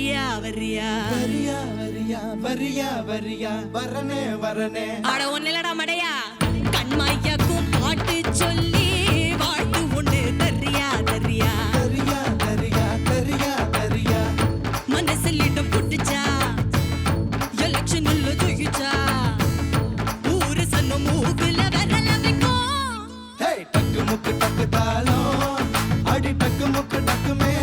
வரியா வரியா வரியா வரியா வரியா வரியா வரனே வரனே அட ஒன்னிலடா மடையா கண்மாய்யாக்கும் பாட்டு சொல்லி வாழ்த்து ஒண்ணு தரியா தரியா தரியா தரியா தரியா தரியா மனசில் இடம் புட்டுச்சா எலெக்ஷன் உள்ள தூக்கிச்சா ஊரு சன்ன மூக்குல வரல வைக்கும் ஹே டக்கு முக்கு டக்கு தாளம் அடி டக்கு முக்கு டக்கு மே